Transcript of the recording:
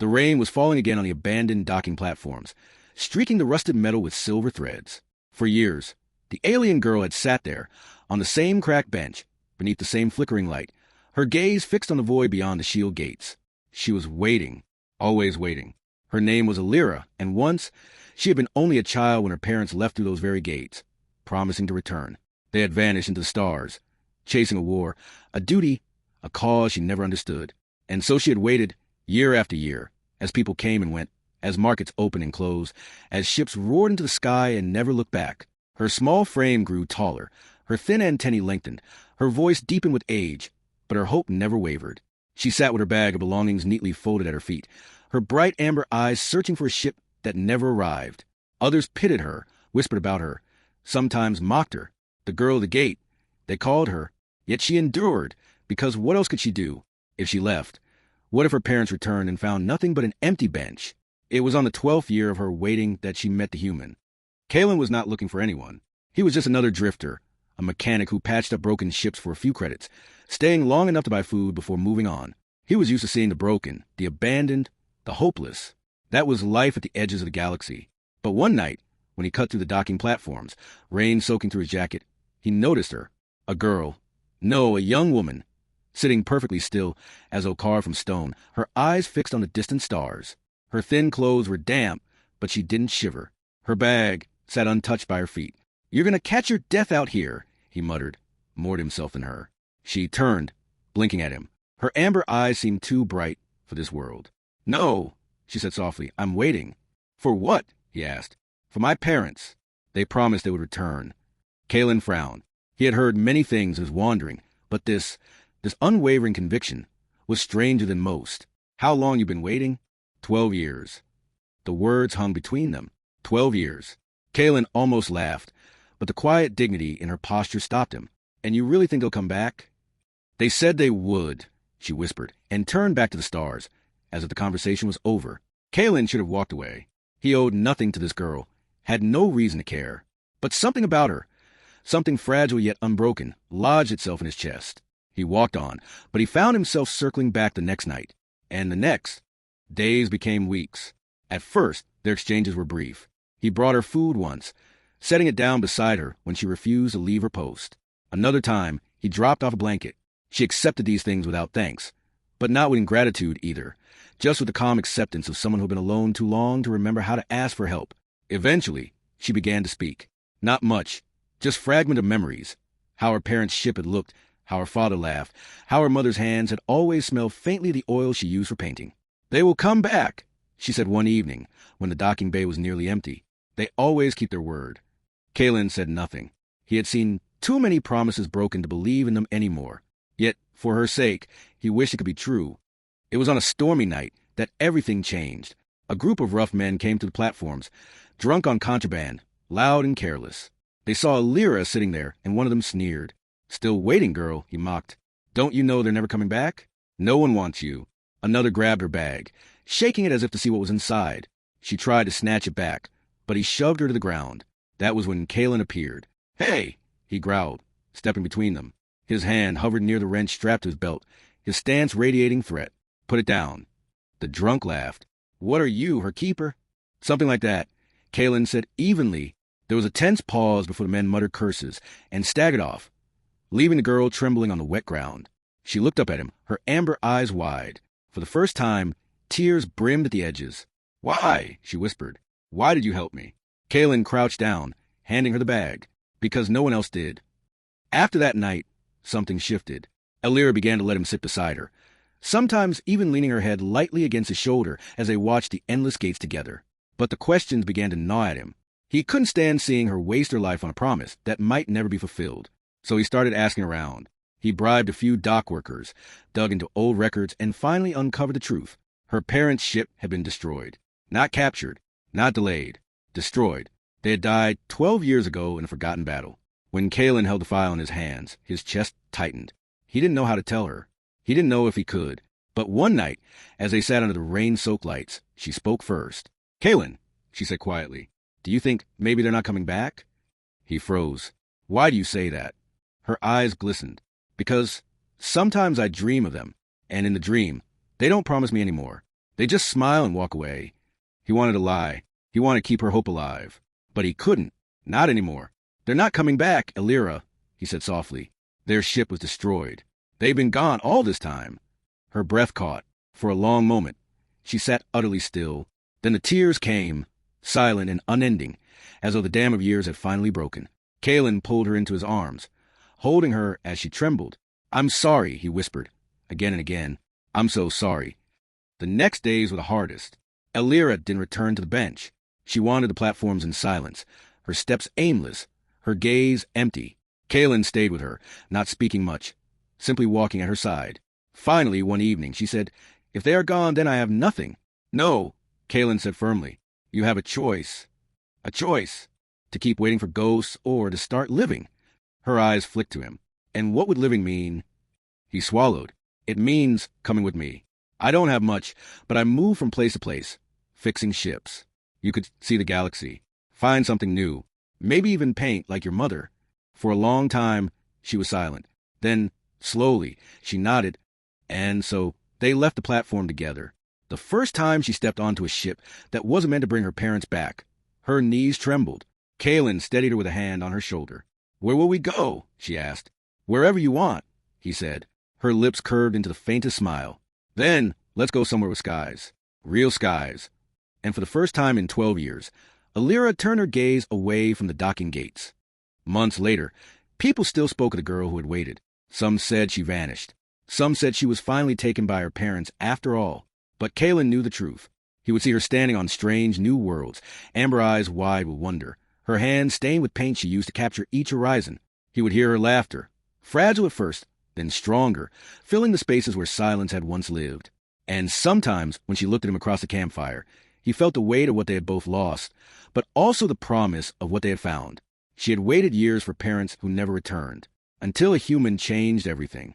The rain was falling again on the abandoned docking platforms, streaking the rusted metal with silver threads. For years, the alien girl had sat there, on the same cracked bench, beneath the same flickering light, her gaze fixed on the void beyond the shield gates. She was waiting, always waiting. Her name was Elira, and once, she had been only a child when her parents left through those very gates, promising to return. They had vanished into the stars, chasing a war, a duty, a cause she never understood. And so she had waited, year after year, as people came and went, as markets opened and closed, as ships roared into the sky and never looked back. Her small frame grew taller, her thin antennae lengthened, her voice deepened with age, but her hope never wavered. She sat with her bag of belongings neatly folded at her feet, her bright amber eyes searching for a ship that never arrived. Others pitied her, whispered about her, sometimes mocked her. The girl at the gate, they called her, yet she endured, because what else could she do if she left? What if her parents returned and found nothing but an empty bench? It was on the 12th year of her waiting that she met the human. Calen was not looking for anyone. He was just another drifter, a mechanic who patched up broken ships for a few credits, staying long enough to buy food before moving on. He was used to seeing the broken, the abandoned, the hopeless. That was life at the edges of the galaxy. But one night, when he cut through the docking platforms, rain soaking through his jacket, he noticed her. A girl. No, a young woman. Sitting perfectly still, as though carved from stone, her eyes fixed on the distant stars. Her thin clothes were damp, but she didn't shiver. Her bag sat untouched by her feet. "You're gonna catch your death out here," he muttered, more to himself than her. She turned, blinking at him. Her amber eyes seemed too bright for this world. "No," she said softly, "I'm waiting." "For what?" he asked. "For my parents. They promised they would return." Calen frowned. He had heard many things as wandering, but this unwavering conviction was stranger than most. "How long you been waiting?" 12 years. The words hung between them. 12 years. Calen almost laughed, but the quiet dignity in her posture stopped him. "And you really think they'll come back?" "They said they would," she whispered, and turned back to the stars, as if the conversation was over. Calen should have walked away. He owed nothing to this girl, had no reason to care. But something about her, something fragile yet unbroken, lodged itself in his chest. He walked on, but he found himself circling back the next night, and the next. Days became weeks. At first, their exchanges were brief. He brought her food once, setting it down beside her when she refused to leave her post. Another time, he dropped off a blanket. She accepted these things without thanks, but not with ingratitude either, just with the calm acceptance of someone who had been alone too long to remember how to ask for help. Eventually, she began to speak. Not much, just fragment of memories. How her parents' ship had looked, how her father laughed, how her mother's hands had always smelled faintly the oil she used for painting. "They will come back," she said one evening when the docking bay was nearly empty. "They always keep their word." Calen said nothing. He had seen too many promises broken to believe in them anymore. Yet, for her sake, he wished it could be true. It was on a stormy night that everything changed. A group of rough men came to the platforms, drunk on contraband, loud and careless. They saw Elira sitting there, and one of them sneered. "Still waiting, girl," he mocked. "Don't you know they're never coming back? No one wants you." Another grabbed her bag, shaking it as if to see what was inside. She tried to snatch it back, but he shoved her to the ground. That was when Calen appeared. "Hey!" he growled, stepping between them. His hand hovered near the wrench strapped to his belt, his stance radiating threat. "Put it down." The drunk laughed. "What are you, her keeper?" "Something like that," Calen said evenly. There was a tense pause before the men muttered curses and staggered off, leaving the girl trembling on the wet ground. She looked up at him, her amber eyes wide. For the first time, tears brimmed at the edges. "Why?" she whispered. "Why did you help me?" Calen crouched down, handing her the bag, because no one else did. After that night, something shifted. Elira began to let him sit beside her, sometimes even leaning her head lightly against his shoulder as they watched the endless gates together. But the questions began to gnaw at him. He couldn't stand seeing her waste her life on a promise that might never be fulfilled. So he started asking around. He bribed a few dock workers, dug into old records, and finally uncovered the truth. Her parents' ship had been destroyed. Not captured, not delayed. Destroyed. They had died 12 years ago in a forgotten battle. When Calen held the file in his hands, his chest tightened. He didn't know how to tell her. He didn't know if he could. But one night, as they sat under the rain-soaked lights, she spoke first. "Calen," she said quietly, "do you think maybe they're not coming back?" He froze. "Why do you say that?" Her eyes glistened. "Because sometimes I dream of them, and in the dream, they don't promise me anymore. They just smile and walk away. He wanted to lie. He wanted to keep her hope alive. But he couldn't. Not anymore. They're not coming back, Elira, he said softly. Their ship was destroyed. They've been gone all this time. Her breath caught. For a long moment, she sat utterly still. Then the tears came, silent and unending, as though the dam of years had finally broken. Calen pulled her into his arms, holding her as she trembled. I'm sorry, he whispered, again and again. I'm so sorry. The next days were the hardest. Elira didn't return to the bench. She wandered the platforms in silence, her steps aimless, her gaze empty. Calen stayed with her, not speaking much, simply walking at her side. Finally, one evening, she said, If they are gone, then I have nothing. No, Calen said firmly. You have a choice. A choice. To keep waiting for ghosts or to start living. Her eyes flicked to him. And what would living mean? He swallowed. It means coming with me. I don't have much, but I move from place to place, fixing ships. You could see the galaxy, find something new, maybe even paint like your mother. For a long time, she was silent. Then, slowly, she nodded, and so they left the platform together. The first time she stepped onto a ship that wasn't meant to bring her parents back. Her knees trembled. Calen steadied her with a hand on her shoulder. Where will we go? She asked. Wherever you want, he said. Her lips curved into the faintest smile. Then, let's go somewhere with skies. Real skies. And for the first time in 12 years, Elira turned her gaze away from the docking gates. Months later, people still spoke of the girl who had waited. Some said she vanished. Some said she was finally taken by her parents after all. But Calen knew the truth. He would see her standing on strange new worlds, amber eyes wide with wonder, her hands stained with paint she used to capture each horizon. He would hear her laughter, fragile at first, then stronger, filling the spaces where silence had once lived. And sometimes, when she looked at him across the campfire, he felt the weight of what they had both lost, but also the promise of what they had found. She had waited years for parents who never returned, until a human changed everything.